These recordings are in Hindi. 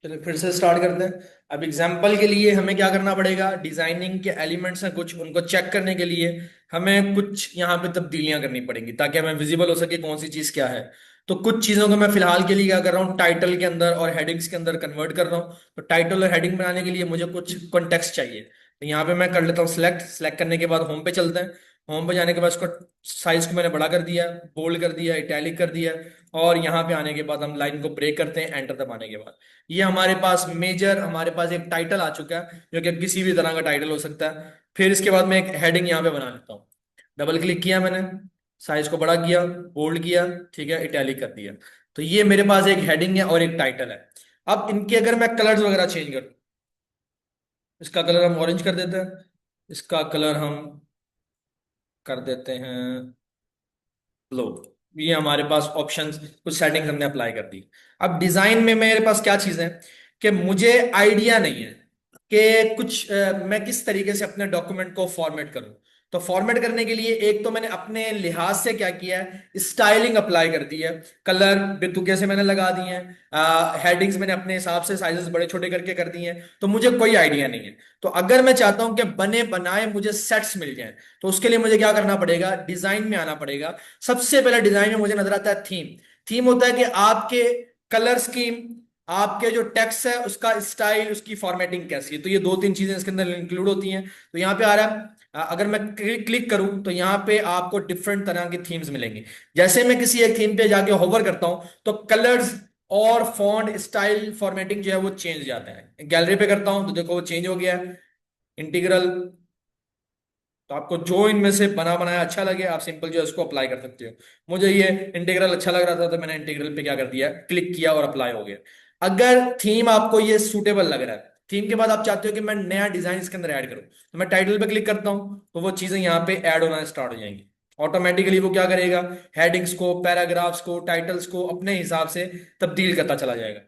चलिए फिर से स्टार्ट करते हैं। अब एग्जाम्पल के लिए हमें क्या करना पड़ेगा, डिजाइनिंग के एलिमेंट्स हैं कुछ, उनको चेक करने के लिए हमें कुछ यहाँ पे तब्दीलियां करनी पड़ेंगी ताकि हमें विजिबल हो सके कौन सी चीज क्या है। तो कुछ चीजों को मैं फिलहाल के लिए क्या कर रहा हूँ, टाइटल के अंदर और हेडिंग्स के अंदर कन्वर्ट कर रहा हूँ। तो टाइटल और हेडिंग बनाने के लिए मुझे कुछ कॉन्टेक्स्ट चाहिए। तो यहाँ पे मैं कर लेता हूँ सिलेक्ट। सिलेक्ट करने के बाद होम पे चलते हैं। होम पे जाने के बाद इसको साइज को मैंने बड़ा कर दिया, बोल्ड कर दिया, इटैलिक कर दिया। और यहाँ पे आने के बाद हम लाइन को ब्रेक करते हैं एंटर दबाने के बाद। ये हमारे पास मेजर, हमारे पास एक टाइटल आ चुका है जो कि किसी भी तरह का टाइटल हो सकता है। फिर इसके बाद मैं एक हेडिंग यहाँ पे बना लेता हूँ। डबल क्लिक किया मैंने, साइज को बड़ा किया, बोल्ड किया, ठीक है, इटैलिक कर दिया। तो ये मेरे पास एक हेडिंग है और एक टाइटल है। अब इनके अगर मैं कलर्स वगैरह चेंज करूँ, इसका कलर हम ऑरेंज कर देते हैं, इसका कलर हम कर देते हैं लो। ये हमारे पास ऑप्शंस, कुछ सेटिंग्स हमने अप्लाई कर दी। अब डिजाइन में मेरे पास क्या चीजें हैं कि मुझे आइडिया नहीं है कि कुछ मैं किस तरीके से अपने डॉक्यूमेंट को फॉर्मेट करूं। तो फॉर्मेट करने के लिए एक तो मैंने अपने लिहाज से क्या किया है, स्टाइलिंग अप्लाई कर दी है। कलर बेतुके से मैंने लगा दिए हैं, हेडिंग्स मैंने अपने हिसाब से साइजेस बड़े छोटे करके कर दिए हैं। तो मुझे कोई आइडिया नहीं है। तो अगर मैं चाहता हूं कि बने बनाए मुझे सेट्स मिल जाएं, तो उसके लिए मुझे क्या करना पड़ेगा, डिजाइन में आना पड़ेगा। सबसे पहले डिजाइन में मुझे नजर आता है थीम। थीम होता है कि आपके कलर स्कीम, आपके जो टेक्स्ट है उसका स्टाइल, उसकी फॉर्मेटिंग कैसी है। तो ये दो तीन चीजें इसके अंदर इंक्लूड होती हैं। तो यहाँ पे आ रहा है, अगर मैं क्लिक करूं तो यहाँ पे आपको डिफरेंट तरह की थीम्स मिलेंगी। जैसे मैं किसी एक थीम पे जाके होवर करता हूं तो कलर्स और फॉन्ट स्टाइल फॉर्मेटिंग जो है वो चेंज जाता है। गैलरी पे करता हूं तो देखो वो चेंज हो गया है। इंटीग्रल, तो आपको जो इनमें से बना बनाया अच्छा लगे आप सिंपल जो है उसको अप्लाई कर सकते हो। मुझे ये इंटीग्रल अच्छा लग रहा था तो मैंने इंटीग्रल पे क्या कर दिया, क्लिक किया और अप्लाई हो गया। अगर थीम आपको ये सूटेबल लग रहा है, थीम के बाद आप चाहते हो कि मैं नया डिजाइन इसके अंदर ऐड करूं, तो मैं टाइटल पे क्लिक करता हूं तो वो चीजें यहाँ पे ऐड होना स्टार्ट हो जाएंगी। ऑटोमेटिकली वो क्या करेगा, हेडिंग्स को, पैराग्राफ्स को, टाइटल्स को अपने हिसाब से तब्दील करता चला जाएगा।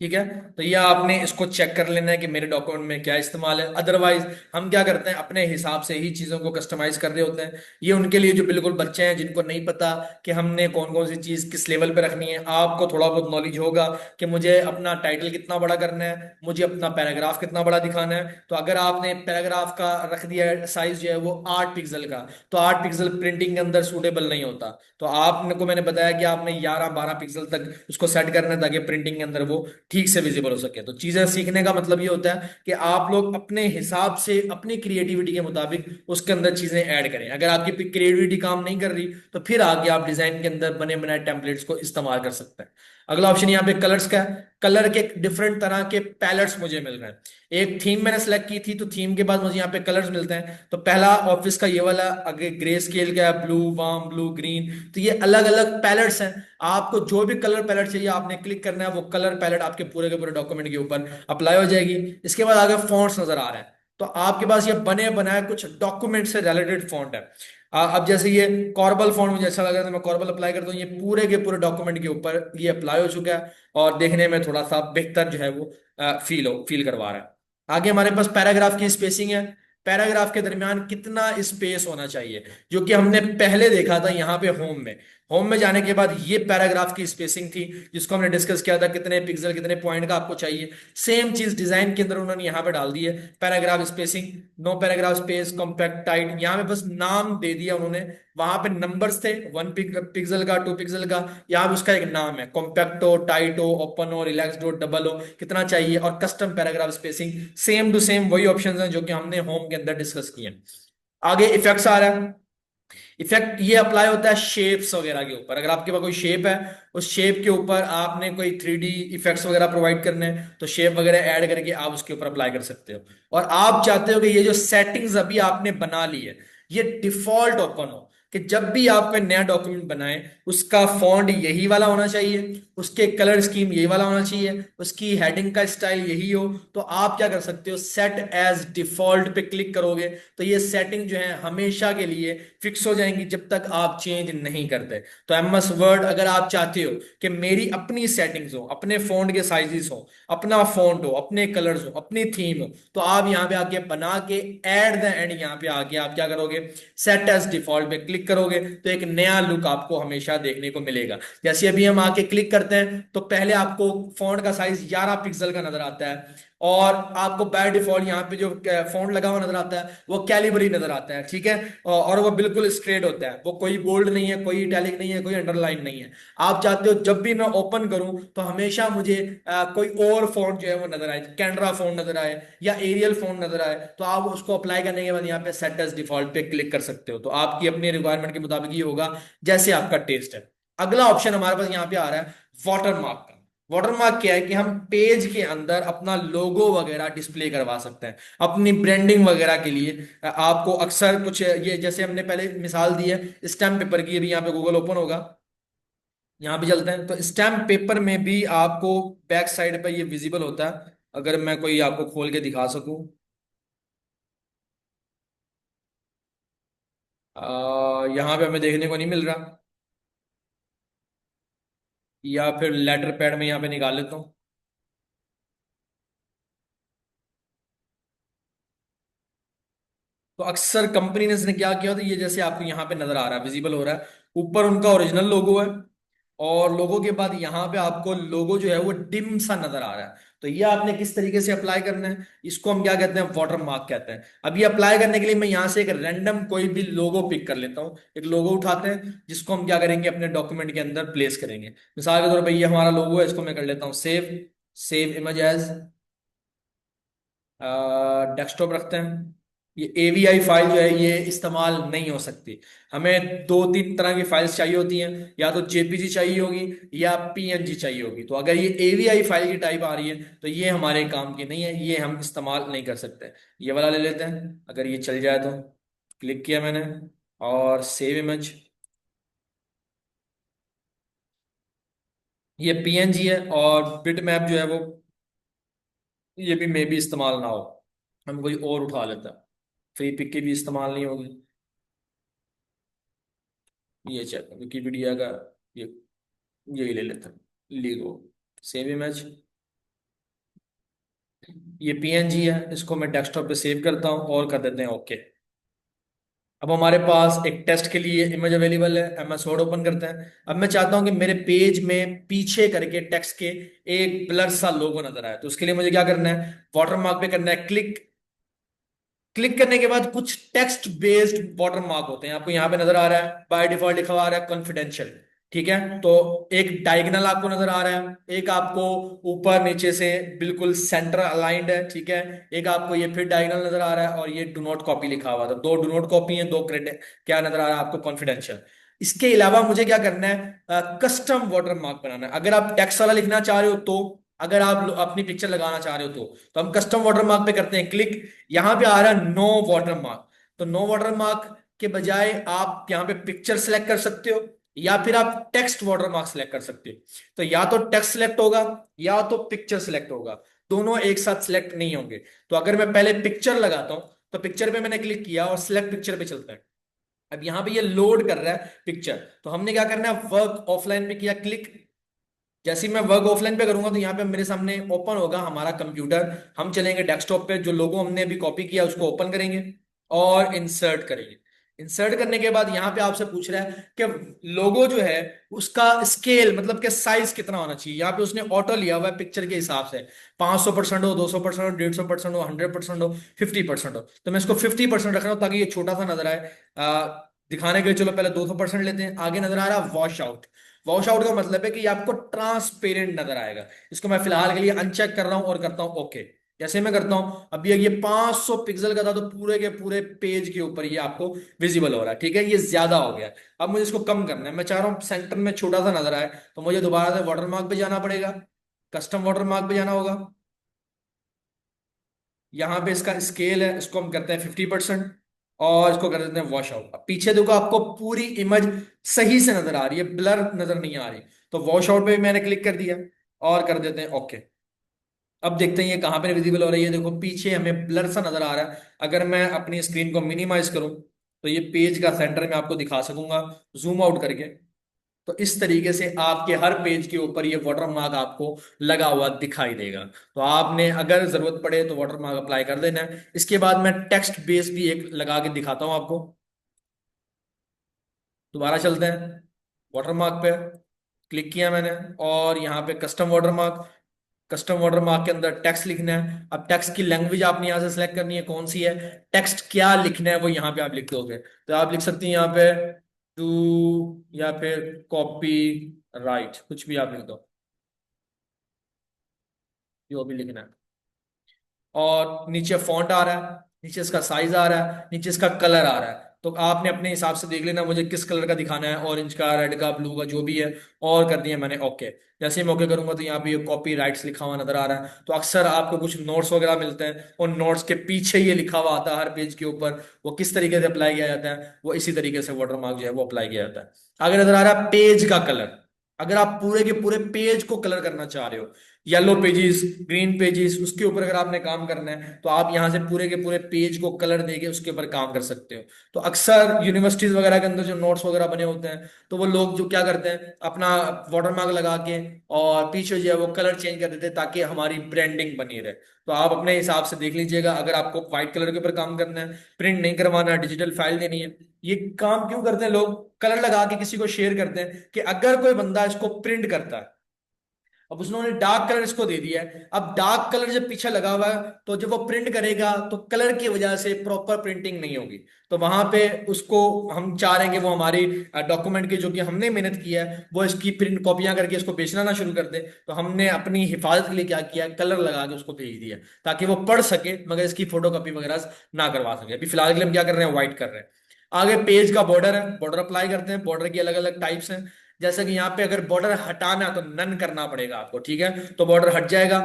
ठीक है। तो ये आपने इसको चेक कर लेना है कि मेरे डॉक्यूमेंट में क्या इस्तेमाल है। अदरवाइज हम क्या करते हैं, अपने हिसाब से ही चीजों को कस्टमाइज कर रहे होते हैं। ये उनके लिए जो बिल्कुल बच्चे हैं जिनको नहीं पता कि हमने कौन कौन सी चीज किस लेवल पे रखनी है। आपको थोड़ा बहुत नॉलेज होगा कि मुझे अपना टाइटल कितना बड़ा करना है, मुझे अपना पैराग्राफ कितना बड़ा दिखाना है। तो अगर आपने पैराग्राफ का रख दिया साइज जो है वो 8 पिक्सल का, तो 8 पिक्सल प्रिंटिंग के अंदर सूटेबल नहीं होता। तो आपने को मैंने बताया कि आपने 11-12 पिक्सल तक उसको सेट करना है ताकि प्रिंटिंग के अंदर वो ठीक से विजिबल हो सके। तो चीजें सीखने का मतलब ये होता है कि आप लोग अपने हिसाब से अपनी क्रिएटिविटी के मुताबिक उसके अंदर चीजें ऐड करें। अगर आपकी क्रिएटिविटी काम नहीं कर रही तो फिर आगे आप डिजाइन के अंदर बने बनाए टेम्पलेट्स को इस्तेमाल कर सकते हैं। अगला ऑप्शन यहाँ पे कलर्स का है। कलर के डिफरेंट तरह के पैलेट्स मुझे मिल रहे हैं। एक थीम मैंने सेलेक्ट की थी तो थीम के बाद मुझे यहाँ पे कलर्स मिलते हैं। तो पहला ऑफिस का ये वाला, अगर ग्रे स्केल का है, ब्लू, वार्म ब्लू, ग्रीन, तो ये अलग अलग पैलेट्स हैं। आपको जो भी कलर पैलेट चाहिए आपने क्लिक करना है, वो कलर पैलेट आपके पूरे के पूरे डॉक्यूमेंट के ऊपर अप्लाई हो जाएगी। इसके बाद आगे फॉन्ट्स नजर आ रहा है। तो आपके पास ये बने बनाए कुछ डॉक्यूमेंट से रिलेटेड फॉन्ट है। अब जैसे ये कॉर्बल फॉन्ट मुझे अच्छा लग रहा है तो मैं कॉर्बल अप्लाई करता हूँ। ये पूरे के पूरे डॉक्यूमेंट के ऊपर ये अप्लाई हो चुका है और देखने में थोड़ा सा बेहतर जो है वो फील करवा रहा है। आगे हमारे पास पैराग्राफ की स्पेसिंग है। पैराग्राफ के दरमियान कितना स्पेस होना चाहिए, जो कि हमने पहले देखा था यहाँ पे होम में। होम में जाने के बाद ये पैराग्राफ की स्पेसिंग थी जिसको हमने डिस्कस किया था, कितने पिक्सल कितने पॉइंट का आपको चाहिए। सेम चीज डिजाइन के अंदर उन्होंने यहाँ पे डाल दी है। Paragraph spacing, no paragraph space, compact, tight, यहाँ पे बस नाम दे दिया उन्होंने। वहां पे नंबर्स थे, 1 पिक्सल का, 2 पिक्सल का। यहाँ पे उसका एक नाम है, कॉम्पैक्ट हो, टाइट हो, ओपन हो, रिलैक्स्ड हो, डबल हो, कितना चाहिए। और custom paragraph spacing, same to same वही ऑप्शंस हैं जो कि हमने होम के अंदर डिस्कस किए हैं। आगे इफेक्ट्स आ रहा है। इफेक्ट ये अप्लाई होता है शेप्स वगैरह के ऊपर। अगर आपके पास कोई शेप है, उस शेप के ऊपर आपने कोई 3D इफेक्ट्स वगैरह प्रोवाइड करने हैं तो शेप वगैरह ऐड करके आप उसके ऊपर अप्लाई कर सकते हो। और आप चाहते हो कि ये जो सेटिंग्स अभी आपने बना ली है ये डिफॉल्ट ओपन हो, कि जब भी आप कोई नया डॉक्यूमेंट बनाए उसका फॉन्ट यही वाला होना चाहिए, उसके कलर स्कीम यही वाला होना चाहिए, उसकी हेडिंग का स्टाइल यही हो। तो आप क्या कर सकते हो, सेट एज डिफॉल्ट पे क्लिक करोगे तो ये सेटिंग जो है हमेशा के लिए फिक्स हो जाएंगी जब तक आप चेंज नहीं करते। तो MS वर्ड अगर आप चाहते हो कि मेरी अपनी सेटिंग्स हो, अपने फॉन्ट के साइजेस हो, अपना फॉन्ट हो, अपने कलर्स हो, अपनी थीम हो, तो आप यहाँ पे आके बना के एट द एंड यहाँ पे आके आप क्या करोगे, सेट एज डिफॉल्ट पे क्लिक क्लिक करोगे तो एक नया लुक आपको हमेशा देखने को मिलेगा। जैसे अभी हम आके क्लिक करते हैं तो पहले आपको फॉन्ट का साइज 11 पिक्सल का नजर आता है, और आपको बाय डिफॉल्ट यहाँ पे जो फॉन्ट लगा हुआ नजर आता है वो कैलिबरी नजर आता है, ठीक है। और वो बिल्कुल स्ट्रेट होता है, वो कोई बोल्ड नहीं है, कोई इटैलिक नहीं है, कोई अंडरलाइन नहीं है। आप चाहते हो जब भी मैं ओपन करूं तो हमेशा मुझे कोई और फॉन्ट जो है वो नजर आए, कैनरा फॉन्ट नजर आए या एरियल फॉन्ट नजर आए, तो आप उसको अप्लाई करने के बाद यहाँ पे सेट एज डिफॉल्ट पे क्लिक कर सकते हो। तो आपकी अपनी रिक्वायरमेंट के मुताबिक ये होगा जैसे आपका टेस्ट है। अगला ऑप्शन हमारे पास यहाँ पे आ रहा है वाटरमार्क का। वाटरमार्क क्या है कि हम पेज के अंदर अपना लोगो वगैरह डिस्प्ले करवा सकते हैं अपनी ब्रांडिंग वगैरह के लिए। आपको अक्सर कुछ ये जैसे हमने पहले मिसाल दी है स्टैम्प पेपर की, अभी यहाँ पे गूगल ओपन होगा, यहाँ पे चलते हैं तो स्टैम्प पेपर में भी आपको बैक साइड पे ये विजिबल होता है। अगर मैं कोई आपको खोल के दिखा सकूं, यहाँ पे हमें देखने को नहीं मिल रहा, या फिर लेटर पैड में यहाँ पे निकाल लेता हूँ। तो अक्सर कंपनी ने क्या किया होता है, ये जैसे आपको यहाँ पे नजर आ रहा है, विजिबल हो रहा है, ऊपर उनका ओरिजिनल लोगो है, और लोगो के बाद यहाँ पे आपको लोगो जो है वो डिम सा नजर आ रहा है। तो ये आपने किस तरीके से अप्लाई करना है, इसको हम क्या कहते हैं, वाटर मार्क कहते हैं। अब ये अप्लाई करने के लिए मैं यहाँ से एक रैंडम कोई भी लोगो पिक कर लेता हूँ, एक लोगो उठाते हैं जिसको हम क्या करेंगे अपने डॉक्यूमेंट के अंदर प्लेस करेंगे। मिसाल के तौर पर ये हमारा लोगो है, इसको मैं कर लेता हूँ save, save image as, desktop रखते हैं। ये एवीआई फाइल जो है ये इस्तेमाल नहीं हो सकती, हमें दो तीन तरह की फाइल्स चाहिए होती हैं, या तो जेपीजी चाहिए होगी या पीएनजी चाहिए होगी। तो अगर ये एवीआई फाइल की टाइप आ रही है तो ये हमारे काम की नहीं है, ये हम इस्तेमाल नहीं कर सकते। ये वाला ले लेते हैं, अगर ये चल जाए तो। क्लिक किया मैंने और सेव इमेज, ये पीएनजी है, और बिट मैप जो है वो ये भी मे भी इस्तेमाल ना हो, हम कोई और उठा लेते हैं, फ्री पिक की भी इस्तेमाल नहीं होगी। ये चेक विकीपीडिया का, ये यही ले लेते हैं लीगो, सेव इमेज, ये पीएनजी है, इसको मैं डेस्कटॉप पे सेव करता हूँ और कर देते हैं ओके। अब हमारे पास एक टेस्ट के लिए इमेज अवेलेबल है, एमएस वर्ड ओपन करते हैं। अब मैं चाहता हूं कि मेरे पेज में पीछे करके टेक्स्ट के एक ब्लर सा लोगो नजर आए, तो उसके लिए मुझे क्या करना है, वाटरमार्क पे करना है क्लिक। क्लिक करने के बाद कुछ टेक्स्ट बेस्ड वाटर मार्क होते हैं, आपको यहां पे नजर आ रहा है बाय डिफॉल्ट लिखा हुआ आ रहा है कॉन्फिडेंशियल, ठीक है। तो एक डायगोनल आपको नजर आ रहा है, एक आपको ऊपर नीचे से बिल्कुल सेंटर अलाइंड है, ठीक है। एक आपको ये फिर डायगोनल नजर आ रहा है, और ये डू नॉट कॉपी लिखा हुआ था, दो डू नॉट कॉपी है, दो क्रेडिट क्या नजर आ रहा है आपको, कॉन्फिडेंशियल। इसके अलावा मुझे क्या करना है, कस्टम वाटर मार्क बनाना है। अगर आप टेक्स्ट वाला लिखना चाह रहे हो तो, अगर आप अपनी पिक्चर लगाना चाह रहे हो तो हम कस्टम वाटर मार्क पे करते हैं क्लिक। यहां पे आ रहा है नो वाटर मार्क, तो नो वाटर मार्क के बजाय आप यहाँ पे पिक्चर सेलेक्ट कर सकते हो, या फिर आप टेक्स्ट वाटर मार्क सेलेक्ट कर सकते हो। तो या तो टेक्स्ट सेलेक्ट होगा या तो पिक्चर सेलेक्ट होगा, दोनों एक साथ सेलेक्ट नहीं होंगे। तो अगर मैं पहले पिक्चर लगाता हूं तो पिक्चर पे मैंने क्लिक किया और सिलेक्ट पिक्चर पे चलता है। अब यहाँ पे ये लोड कर रहा है पिक्चर, तो हमने क्या करना है, वर्क ऑफलाइन पे किया क्लिक। जैसे ही मैं वर्क ऑफलाइन पे करूंगा तो यहाँ पे मेरे सामने ओपन होगा हमारा कंप्यूटर, हम चलेंगे डेस्कटॉप पे, जो लोगो हमने अभी कॉपी किया उसको ओपन करेंगे और इंसर्ट करेंगे। इंसर्ट करने के बाद यहाँ पे आपसे पूछ रहा है कि लोगो जो है उसका स्केल मतलब कि साइज कितना होना चाहिए। यहाँ पे उसने ऑटो लिया हुआ है पिक्चर के हिसाब से, 500% हो, 200% हो, 150% हो, 100% हो, 50% हो। तो मैं इसको 50% रख रहा हूँ ताकि ये छोटा सा नजर आए। दिखाने के लिए चलो पहले 200% लेते हैं। आगे नजर आ रहा है वॉश आउट। वॉश आउट का मतलब है कि ये आपको ट्रांसपेरेंट नजर आएगा। इसको मैं फिलहाल के लिए अनचेक कर रहा हूं और करता हूं ओके। जैसे मैं करता हूं, अब ये 500 पिक्सल का था तो पूरे के पूरे पेज के ऊपर ये आपको विजिबल हो रहा है, ठीक है। ये ज्यादा हो गया, अब मुझे इसको कम करना है, मैं चाह रहा हूं सेंटर में छोटा सा नजर आए, तो मुझे दोबारा से वाटरमार्क पे जाना पड़ेगा, कस्टम वाटरमार्क पे जाना होगा। यहाँ पे इसका स्केल है, इसको हम करते हैं 50% और इसको कर देते हैं वॉश आउट। अब पीछे देखो आपको पूरी इमेज सही से नजर आ रही है, ब्लर नजर नहीं आ रही। तो वॉश आउट पे भी मैंने क्लिक कर दिया और कर देते हैं ओके। अब देखते हैं ये कहाँ पे विजिबल हो रही है, देखो पीछे हमें ब्लर सा नजर आ रहा है। अगर मैं अपनी स्क्रीन को मिनिमाइज करूं तो ये पेज का सेंटर में आपको दिखा सकूंगा जूम आउट करके। तो इस तरीके से आपके हर पेज के ऊपर ये वाटरमार्क आपको लगा हुआ दिखाई देगा। तो आपने अगर जरूरत पड़े तो वाटरमार्क अप्लाई कर देना है। इसके बाद मैं टेक्स्ट बेस भी एक लगा के दिखाता हूं आपको। दोबारा चलते हैं, वाटरमार्क पे क्लिक किया मैंने, और यहाँ पे कस्टम वाटरमार्क, कस्टम वाटरमार्क के अंदर टेक्स्ट लिखना है। अब टेक्स्ट की लैंग्वेज आपने यहाँ से सिलेक्ट करनी है कौन सी है, टेक्स्ट क्या लिखना है वो यहाँ पे आप लिख दोगे। तो आप लिख सकती हैं यहाँ पे टू, या फिर कॉपी राइट, कुछ भी आप लिख दो, जो भी लिखना है। और नीचे फॉन्ट आ रहा है, नीचे इसका साइज आ रहा है, नीचे इसका कलर आ रहा है। तो आपने अपने हिसाब से देख लेना मुझे किस कलर का दिखाना है, ऑरेंज का, रेड का, ब्लू का, जो भी है। और कर दिया मैंने ओके। जैसे ही मैं ओके करूंगा तो यहाँ पे ये कॉपी राइट्स लिखा हुआ नजर आ रहा है। तो अक्सर आपको कुछ नोट्स वगैरह मिलते हैं, उन नोट्स के पीछे ये लिखा हुआ आता है हर पेज के ऊपर, वो किस तरीके से अप्लाई किया जाता है, वो इसी तरीके से वाटरमार्क जो है वो अप्लाई किया जाता है। आगे नजर आ रहा है पेज का कलर। अगर आप पूरे के पूरे पेज को कलर करना चाह रहे हो, येलो पेजेस, ग्रीन पेजेस, उसके ऊपर अगर आपने काम करना है तो आप यहां से पूरे के पूरे पेज को कलर देके उसके ऊपर काम कर सकते हो। तो अक्सर यूनिवर्सिटीज वगैरह के अंदर जो नोट्स वगैरह बने होते हैं, तो वो लोग जो क्या करते हैं अपना वाटरमार्क लगा के और पीछे जो है वो कलर चेंज कर देते हैं ताकि हमारी ब्रांडिंग बनी रहे। तो आप अपने हिसाब से देख लीजिएगा, अगर आपको व्हाइट कलर के ऊपर काम करना है, प्रिंट नहीं करवाना, डिजिटल फाइल देनी है। ये काम क्यों करते हैं लोग, कलर लगा के किसी को शेयर करते हैं कि अगर कोई बंदा इसको प्रिंट करता है, अब उसने डार्क कलर इसको दे दिया है, अब डार्क कलर जब पीछे लगा हुआ है तो जब वो प्रिंट करेगा तो कलर की वजह से प्रॉपर प्रिंटिंग नहीं होगी। तो वहां पे उसको हम चाह रहे हैं कि वो हमारी डॉक्यूमेंट की जो कि हमने मेहनत की है वो इसकी प्रिंट कॉपियां करके इसको बेचना ना शुरू कर दे। तो हमने अपनी हिफाजत के लिए क्या किया, कलर लगा के उसको भेज दिया ताकि वो पढ़ सके मगर इसकी फोटो कॉपी वगैरह ना करवा सके। अभी फिलहाल के लिए हम क्या कर रहे हैं, व्हाइट कर रहे हैं। आगे पेज का बॉर्डर है, बॉर्डर अप्लाई करते हैं। बॉर्डर की अलग अलग टाइप्स हैं, जैसे कि यहाँ पे अगर बॉर्डर हटाना है तो नन करना पड़ेगा आपको, ठीक है, तो बॉर्डर हट जाएगा।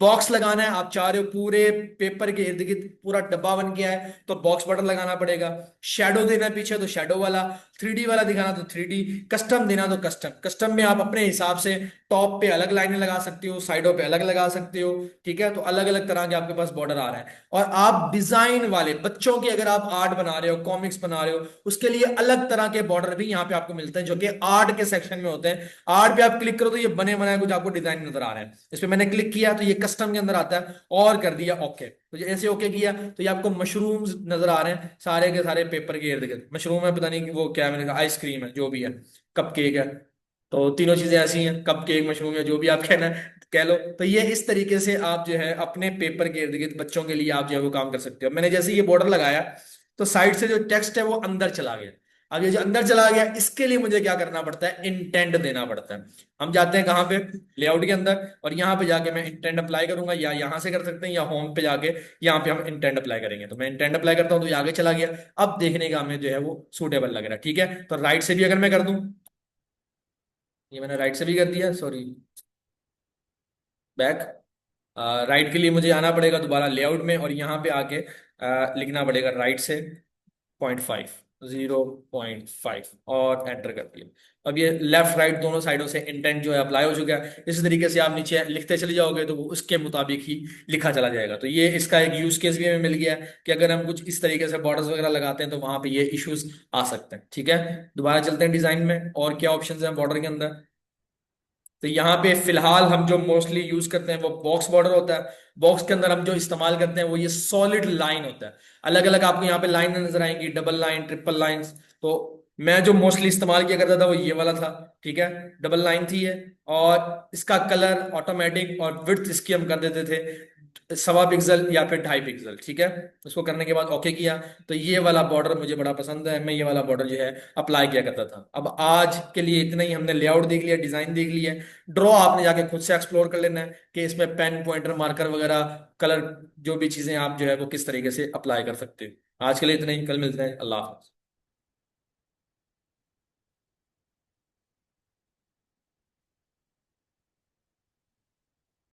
बॉक्स लगाना है, आप चाह रहे हो पूरे पेपर के इर्द गिर्द पूरा डब्बा बन गया है तो बॉक्स बॉर्डर लगाना पड़ेगा। शेडो देना है पीछे तो शेडो वाला, 3D वाला दिखाना तो 3D, कस्टम देना तो कस्टम। कस्टम में आप अपने हिसाब से टॉप पे अलग लाइनें लगा सकते हो, साइडों पे अलग लगा सकते हो, ठीक है। तो अलग अलग तरह के आपके पास बॉर्डर आ रहा है। और आप डिजाइन वाले बच्चों के अगर आप आर्ट बना रहे हो, कॉमिक्स बना रहे हो, उसके लिए अलग तरह के बॉर्डर भी यहाँ पे आपको मिलते हैं जो कि आर्ट के सेक्शन में होते हैं। आर्ट पे आप क्लिक करो तो ये बने बनाए कुछ आपको डिजाइन नजर आ रहे हैं। इस पे मैंने क्लिक किया तो ये कस्टम के अंदर आता है, और कर दिया ओके। तो जैसे ओके किया तो ये आपको मशरूम्स नजर आ रहे हैं सारे के सारे पेपर के इर्द गिर्द। मशरूम है, पता नहीं वो क्या है, मैंने कहा आइसक्रीम है, जो भी है, कप केक है। तो तीनों चीजें ऐसी हैं, कप केक, मशरूम, या जो भी आप कहना है कह लो। तो ये इस तरीके से आप जो है अपने पेपर के इर्द गिर्द बच्चों के लिए आप जो है वो काम कर सकते हो। मैंने जैसे ये बॉर्डर लगाया तो साइड से जो टेक्स्ट है वो अंदर चला गया। अब ये जो अंदर चला गया इसके लिए मुझे क्या करना पड़ता है, इंटेंट देना पड़ता है। हम जाते हैं कहाँ पे, लेआउट के अंदर, और यहाँ पे जाके मैं इंटेंट अप्लाई करूंगा, या यहाँ से कर सकते हैं या होम पे जाके यहाँ पे हम इंटेंट अप्लाई करेंगे। तो मैं इंटेंट अप्लाई करता हूँ तो ये आगे चला गया। अब देखने का हमें जो है वो सूटेबल लग रहा है, ठीक है। तो राइट से भी अगर मैं कर दूं, ये मैंने राइट से भी कर दिया, सॉरी, बैक। राइट के लिए मुझे आना पड़ेगा दोबारा लेआउट में, और यहाँ पे आके लिखना पड़ेगा राइट से 0.5, 0.5, और एंटर कर दिया। अब ये लेफ्ट राइट दोनों साइडों से इंटेंट जो है अप्लाई हो चुका है। इसी तरीके से आप नीचे लिखते चले जाओगे तो वो उसके मुताबिक ही लिखा चला जाएगा। तो ये इसका एक यूज केस भी हमें मिल गया है कि अगर हम कुछ इस तरीके से बॉर्डर्स वगैरह लगाते हैं तो वहां पे ये इश्यूज आ सकते हैं, ठीक है। दोबारा चलते हैं डिजाइन में, और क्या ऑप्शंस हैं बॉर्डर के अंदर। तो यहाँ पे फिलहाल हम जो मोस्टली यूज करते हैं वो बॉक्स बॉर्डर होता है। बॉक्स के अंदर हम जो इस्तेमाल करते हैं वो ये सॉलिड लाइन होता है। अलग अलग आपको यहाँ पे लाइन नजर आएंगी, डबल लाइन, ट्रिपल लाइंस। तो मैं जो मोस्टली इस्तेमाल किया करता था वो ये वाला था, ठीक है, डबल लाइन थी ये। और इसका कलर ऑटोमेटिक, और विड्थ इसकी हम कर देते थे 1.25 पिक्सल या फिर 2.5 पिक्सल, ठीक है। उसको करने के बाद ओके किया। तो ये वाला बॉर्डर मुझे बड़ा पसंद है, मैं ये वाला बॉर्डर जो है अप्लाई किया करता था। अब आज के लिए इतना ही, हमने लेआउट देख लिया, डिजाइन देख लिया। ड्रॉ आपने जाके खुद से एक्सप्लोर कर लेना है कि इसमें पेन, पॉइंटर, मार्कर वगैरह, कलर, जो भी चीजें आप जो है वो किस तरीके से अप्लाई कर सकते हो। आज के लिए इतना ही, कल मिलते हैं, अल्लाह हाफ़िज़।